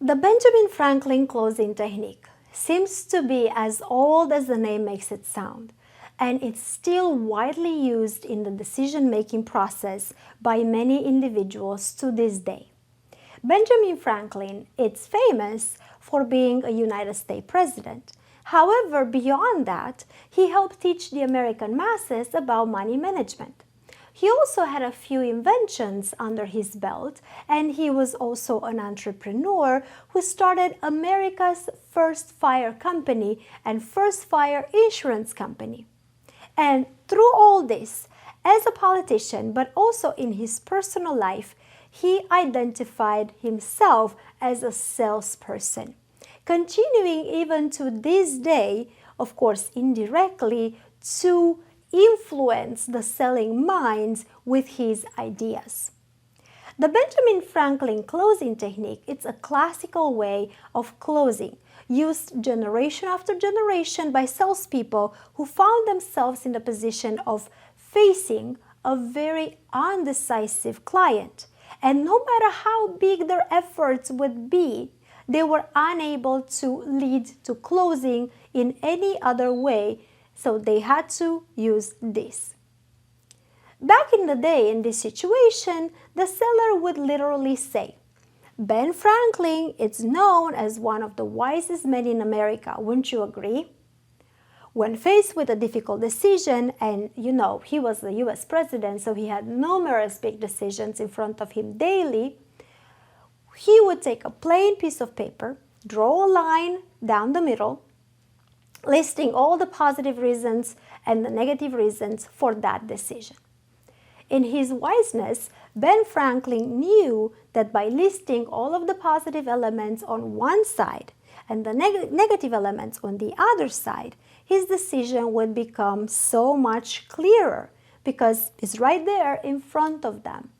The Benjamin Franklin closing technique seems to be as old as the name makes it sound, and it's still widely used in the decision-making process by many individuals to this day. Benjamin Franklin is famous for being a United States president. However, beyond that, he helped teach the American masses about money management. He also had a few inventions under his belt, and he was also an entrepreneur who started America's first fire company and first fire insurance company. And through all this, as a politician, but also in his personal life, he identified himself as a salesperson, continuing even to this day, of course indirectly, to influence the selling minds with his ideas. The Benjamin Franklin closing technique is a classical way of closing, used generation after generation by salespeople who found themselves in the position of facing a very undecisive client. And no matter how big their efforts would be, they were unable to lead to closing in any other way, so they had to use this. Back in the day, in this situation, the seller would literally say, Ben Franklin is known as one of the wisest men in America, wouldn't you agree? When faced with a difficult decision, and he was the US president, so he had numerous big decisions in front of him daily, he would take a plain piece of paper, draw a line down the middle, listing all the positive reasons and the negative reasons for that decision. In his wiseness, Ben Franklin knew that by listing all of the positive elements on one side and the negative elements on the other side, his decision would become so much clearer because it's right there in front of them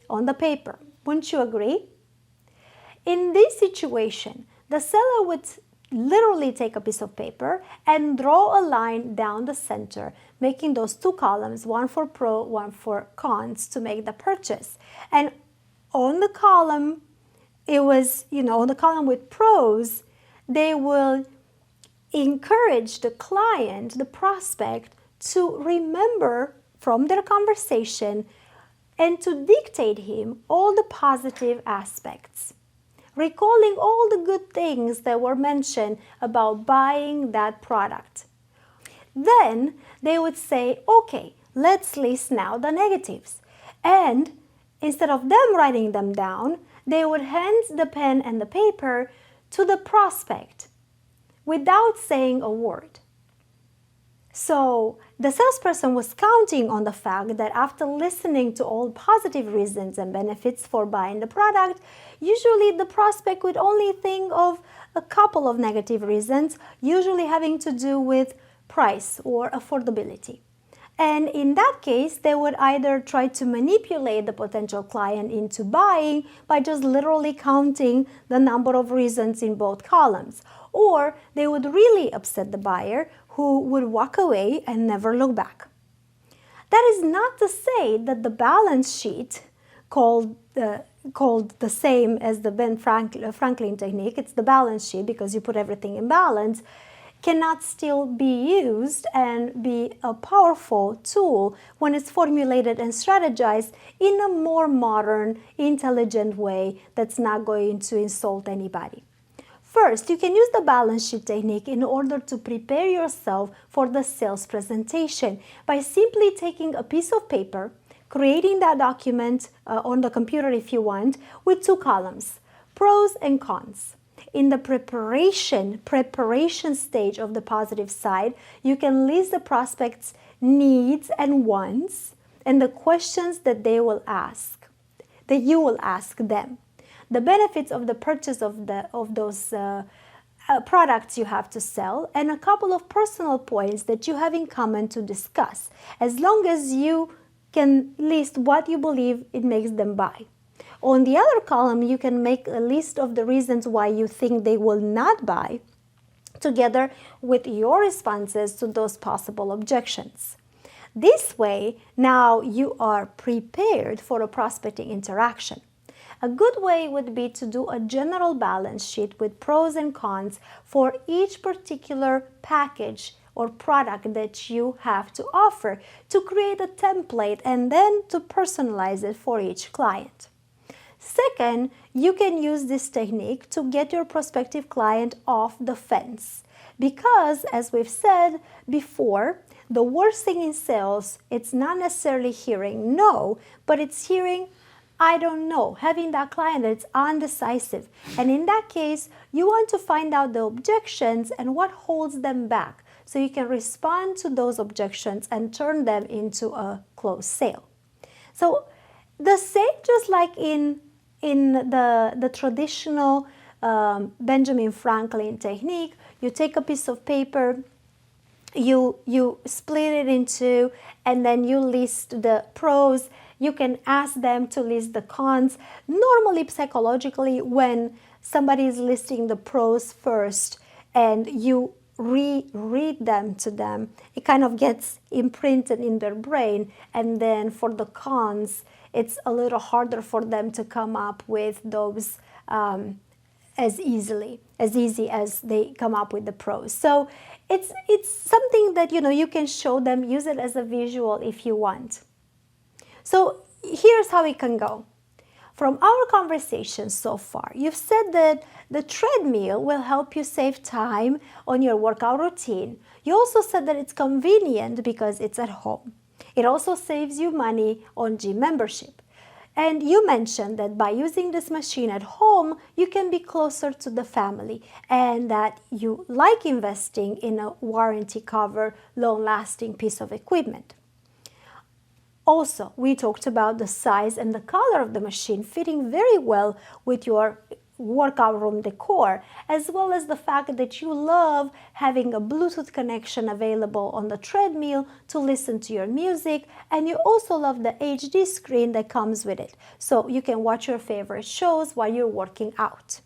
on the paper. Wouldn't you agree? In this situation, the seller would literally take a piece of paper and draw a line down the center, making those two columns, one for pro, one for cons, to make the purchase. And on the column, on the column with pros, they will encourage the client, the prospect, to remember from their conversation and to dictate him all the positive aspects, recalling all the good things that were mentioned about buying that product. Then they would say, okay, let's list now the negatives. And instead of them writing them down, they would hand the pen and the paper to the prospect without saying a word. So the salesperson was counting on the fact that after listening to all positive reasons and benefits for buying the product, usually the prospect would only think of a couple of negative reasons, usually having to do with price or affordability. And in that case, they would either try to manipulate the potential client into buying by just literally counting the number of reasons in both columns, or they would really upset the buyer, who would walk away and never look back. That is not to say that the balance sheet, called the same as the Ben Franklin technique, it's the balance sheet because you put everything in balance, cannot still be used and be a powerful tool when it's formulated and strategized in a more modern, intelligent way that's not going to insult anybody. First, you can use the balance sheet technique in order to prepare yourself for the sales presentation by simply taking a piece of paper, creating that document on the computer if you want, with two columns, pros and cons. In the preparation stage of the positive side, you can list the prospect's needs and wants and the questions that you will ask them. The benefits of the purchase of those products you have to sell, and a couple of personal points that you have in common to discuss, as long as you can list what you believe it makes them buy. On the other column, you can make a list of the reasons why you think they will not buy, together with your responses to those possible objections. This way, now you are prepared for a prospecting interaction. A good way would be to do a general balance sheet with pros and cons for each particular package or product that you have to offer, to create a template and then to personalize it for each client. Second, you can use this technique to get your prospective client off the fence. Because, as we've said before, the worst thing in sales, it's not necessarily hearing no, but it's hearing I don't know, having that client that's undecisive. And in that case, you want to find out the objections and what holds them back, so you can respond to those objections and turn them into a closed sale. So the same, just like in the traditional Benjamin Franklin technique, you take a piece of paper, you split it in two, and then you list the pros. You can ask them to list the cons. Normally, psychologically, when somebody is listing the pros first and you reread them to them, it kind of gets imprinted in their brain. And then for the cons, it's a little harder for them to come up with those as easy as they come up with the pros. So it's something that you can show them, use it as a visual if you want. So here's how it can go. From our conversation so far, you've said that the treadmill will help you save time on your workout routine. You also said that it's convenient because it's at home. It also saves you money on gym membership. And you mentioned that by using this machine at home, you can be closer to the family, and that you like investing in a warranty cover, long-lasting piece of equipment. Also, we talked about the size and the color of the machine fitting very well with your workout room decor, as well as the fact that you love having a Bluetooth connection available on the treadmill to listen to your music, and you also love the HD screen that comes with it, so you can watch your favorite shows while you're working out.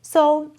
So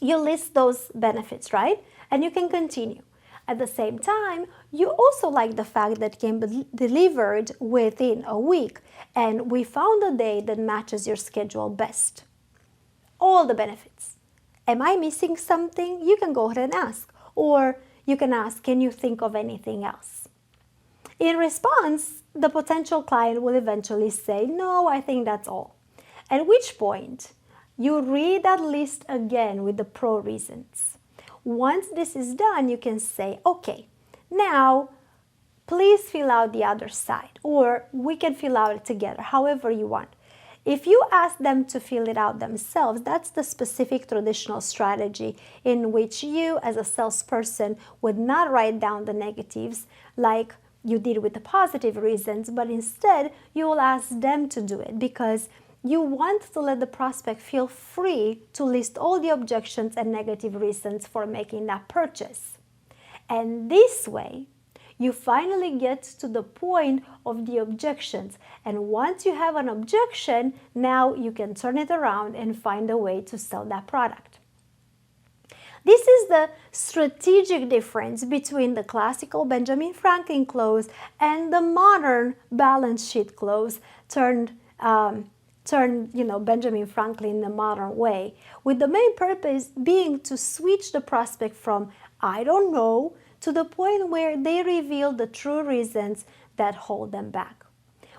you list those benefits, right? And you can continue. At the same time, you also like the fact that it can be delivered within a week, and we found a day that matches your schedule best. All the benefits. Am I missing something? You can go ahead and ask. Or you can ask, can you think of anything else? In response, the potential client will eventually say, no, I think that's all. At which point, you read that list again with the pro reasons. Once this is done, you can say, okay, now please fill out the other side, or we can fill out it together, however you want. If you ask them to fill it out themselves, that's the specific traditional strategy in which you, as a salesperson, would not write down the negatives like you did with the positive reasons, but instead you will ask them to do it, because you want to let the prospect feel free to list all the objections and negative reasons for making that purchase. And this way, you finally get to the point of the objections. And once you have an objection, now you can turn it around and find a way to sell that product. This is the strategic difference between the classical Benjamin Franklin close and the modern balance sheet close turned Benjamin Franklin in the modern way, with the main purpose being to switch the prospect from I don't know to the point where they reveal the true reasons that hold them back.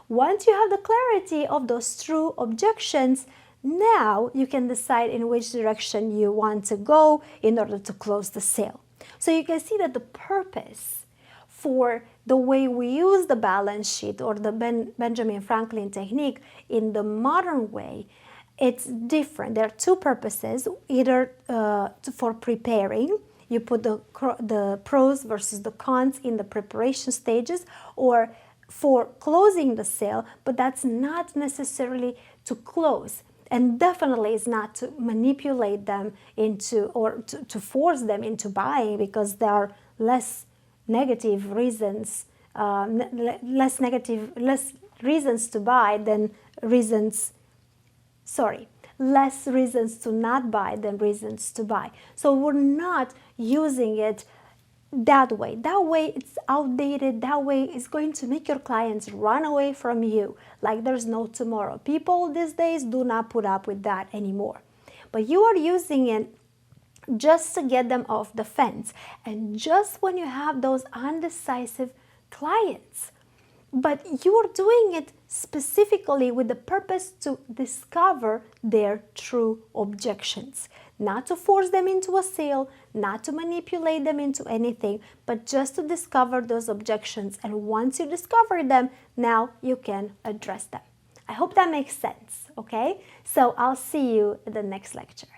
Once you have the clarity of those true objections, now you can decide in which direction you want to go in order to close the sale. So you can see that the purpose for the way we use the balance sheet or the Benjamin Franklin technique in the modern way, it's different. There are two purposes, either for preparing, you put the pros versus the cons in the preparation stages, or for closing the sale, but that's not necessarily to close, and definitely is not to manipulate them into, or to force them into buying, because there are less negative reasons, less reasons to buy than reasons, less reasons to not buy than reasons to buy. So we're not using it that way it's outdated. That way it's going to make your clients run away from you like there's no tomorrow. People these days do not put up with that anymore. But you are using it just to get them off the fence, and just when you have those undecisive clients. But you are doing it specifically with the purpose to discover their true objections. Not to force them into a sale, not to manipulate them into anything, but just to discover those objections. And once you discover them, now you can address them. I hope that makes sense, okay? So I'll see you in the next lecture.